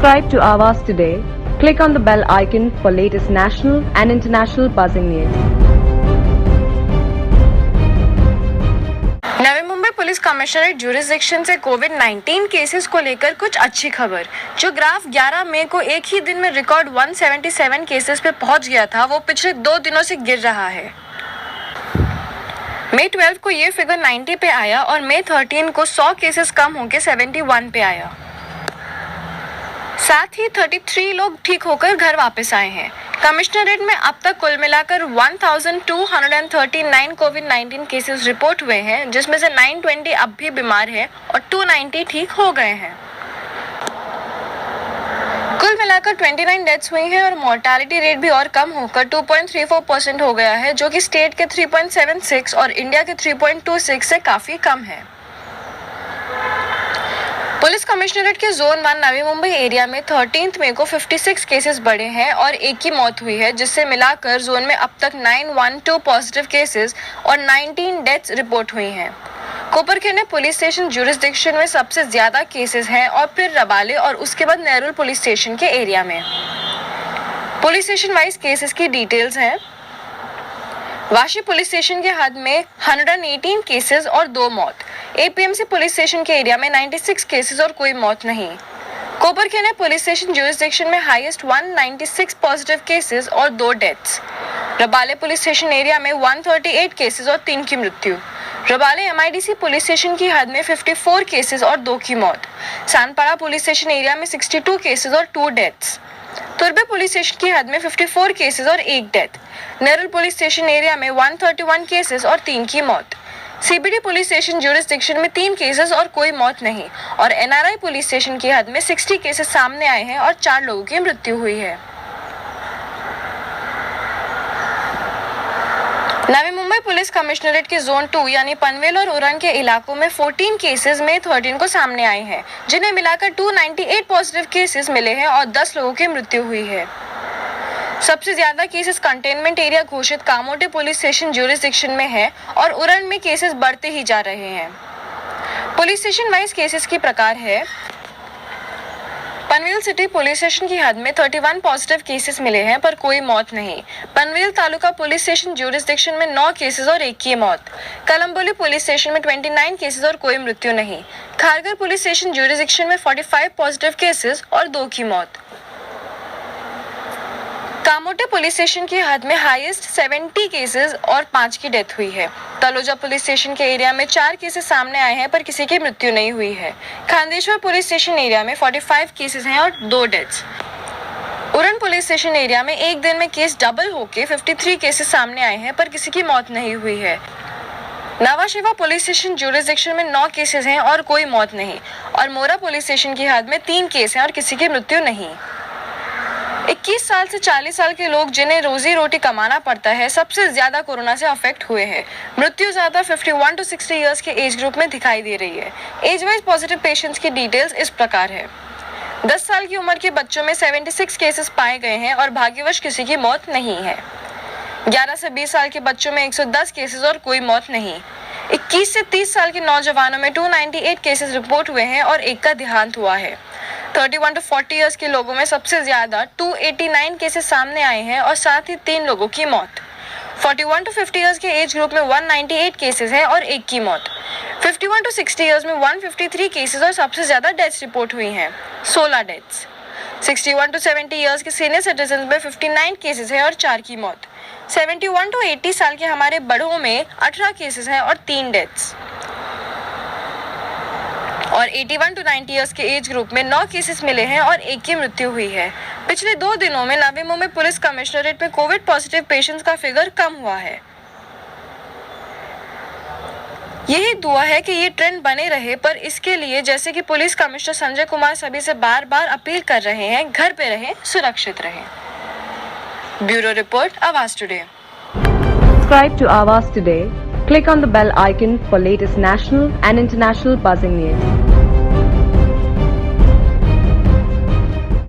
Subscribe to Avas today. Click on the bell icon for latest national and international buzzing news. Navi Mumbai police commissionerate jurisdiction से कोविड-19 cases को लेकर कुछ अच्छी खबर। जो ग्राफ 11 मई को एक ही दिन में रिकॉर्ड 177 केसेस पे पहुंच गया था, वो पिछले 2 दिनों से गिर रहा है। मई 12 को ये फिगर 90 पे आया और मई 13 को 100 केसेस कम होकर 71 पे आया। साथ ही 33 लोग ठीक होकर घर वापस आए हैं। कमिश्नरेट में अब तक कुल मिलाकर 1239 कोविड-19 केसेस रिपोर्ट हुए हैं, जिसमें से 920 अब भी बीमार हैं और 290 ठीक हो गए हैं। कुल मिलाकर 29 डेथ्स हुई हैं और मोर्टालिटी रेट भी और कम होकर 2.34% हो गया है, जो कि स्टेट के 3.76 और इंडिया के 3.26 से काफी कम है। पुलिस कमिश्नरेट के जोन 1 नवी मुंबई एरिया में 13 मई को 56 केसेस बढ़े हैं और एक की मौत हुई है, जिससे मिलाकर जोन में अब तक 912 पॉजिटिव केसेस और 19 डेथ्स रिपोर्ट हुई हैं। कोपरखेड़े पुलिस स्टेशन ज्यूरिसडिक्शन में सबसे ज्यादा केसेस हैं और फिर रबाले और उसके बाद नेरुल पुलिस स्टेशन के एरिया में। पुलिस स्टेशन वाइज केसेस की डिटेल्स हैं। वाशी पुलिस स्टेशन के हद में 118 केसेस और 2 मौत। एपीएमसी पुलिस स्टेशन के एरिया में 96 केसेस और कोई मौत नहीं। कोपरखेड़े पुलिस स्टेशन ज्यूरिसडिक्शन में हाईएस्ट 196 पॉजिटिव केसेस और 2 deaths. Rabale police station area में 138 केसेस और 3 की मृत्यु। रबाले एमआईडीसी पुलिस स्टेशन की हद में 54 केसेस और 2 की मौत। सानपाड़ा पुलिस स्टेशन एरिया में 62 केसेस और 2 डेथ्स। तुर्बे पुलिस स्टेशन की हद में 54 केसेस और 1 death. Nerul police station area में 131 केसेस और 3 की मौत। सीबीडी पुलिस स्टेशन ज्यूरिसडिक्शन में 3 केसेस और कोई मौत नहीं और एनआरआई पुलिस स्टेशन की हद में 60 केसेस सामने आए हैं और 4 लोगों की मृत्यु हुई है। नवी मुंबई पुलिस कमिश्नरेट के जोन 2 यानी पनवेल और उरण के इलाकों में 14 केसेस मई 13 को सामने आए हैं, जिन्हें मिलाकर 298 पॉजिटिव केसेस मिले हैं और 10 लोगों की मृत्यु हुई है। सबसे ज्यादा केसेस कंटेनमेंट एरिया घोषित कामोटे पुलिस स्टेशन ज्यूरिसडिक्शन में है और उरण में केसेस बढ़ते ही जा रहे हैं। पुलिस स्टेशन वाइज केसेस की प्रकार है। पनवेल सिटी पुलिस स्टेशन की हद में 31 पॉजिटिव केसेस मिले हैं पर कोई मौत नहीं। Panvel taluka police station jurisdiction में 9 केसेस और 1 की मौत। कलम्बोली पुलिस स्टेशन में 29 केसेस और कोई मृत्यु नहीं। खारगर पुलिस स्टेशन ज्यूरिसडिक्शन में 45 पॉजिटिव केसेस और 2 की मौत। कामोटे पुलिस स्टेशन की हद में हाईएस्ट 70 केसेस और 5 की डेथ हुई है। तलोजा पुलिस स्टेशन के एरिया में 4 केसेस सामने आए हैं पर किसी की मृत्यु नहीं हुई है। खांदेश्वर पुलिस स्टेशन एरिया में 45 केसेस हैं और 2 deaths. Uran police station area में एक दिन में केस डबल होके 53 केसेस सामने आए हैं पर किसी की मौत नहीं हुई है। नवाशिवा पुलिस स्टेशन ज्यूरिसडिक्शन में 9 केसेस हैं और कोई मौत नहीं और मोरा पुलिस स्टेशन की हद में 3 केस हैं और किसी की मृत्यु नहीं। 21 साल से 40 साल के लोग जिन्हें रोजी रोटी कमाना पड़ता है, सबसे ज्यादा कोरोना से अफेक्ट हुए हैं। मृत्यु ज्यादा 51 to 60 इयर्स के एज ग्रुप में दिखाई दे रही है। एज वाइज पॉजिटिव पेशेंट्स की डिटेल्स इस प्रकार है। 10 साल की उम्र के बच्चों में 76 केसेस पाए गए हैं और भाग्यवश किसी की मौत नहीं है। 11 से 20 साल के बच्चों में 110 केसेस और कोई मौत नहीं। 21 से 30 साल के नौजवानों में 298 केसेस रिपोर्ट हुए हैं और 1 का देहांत हुआ है। 31 to 40 इयर्स के लोगों में सबसे ज्यादा 289 केसेस सामने आए हैं और साथ ही 3 लोगों की मौत। 41 to 50 इयर्स के एज ग्रुप में 198 केसेस हैं और 1 की मौत। 51 to 60 इयर्स में 153 केसेस और सबसे ज्यादा डेथ्स रिपोर्ट हुई हैं, 16 डेथ्स। 61 to 70 इयर्स के सीनियर सिटीजन में 59 केसेस हैं और 4 की मौत। 71 to 80 साल के हमारे बड़ों में 18 केसेस हैं और 3 डेथ्स और 81 to 90 इयर्स के एज ग्रुप में 9 केसेस मिले हैं और 1 की मृत्यु हुई है। पिछले 2 दिनों में नवी मुंबई पुलिस कमिश्नरेट में कोविड पॉजिटिव पेशेंट्स का फिगर कम हुआ है। यही दुआ है कि ये ट्रेंड बने रहे, पर इसके लिए जैसे कि पुलिस कमिश्नर संजय कुमार सभी से बार-बार अपील कर रहे हैं, घर पे रहें, सुरक्षित रहें। ब्यूरो रिपोर्ट, आवाज today. Subscribe to Avas today. Click on the bell icon for latest national and international buzzing news.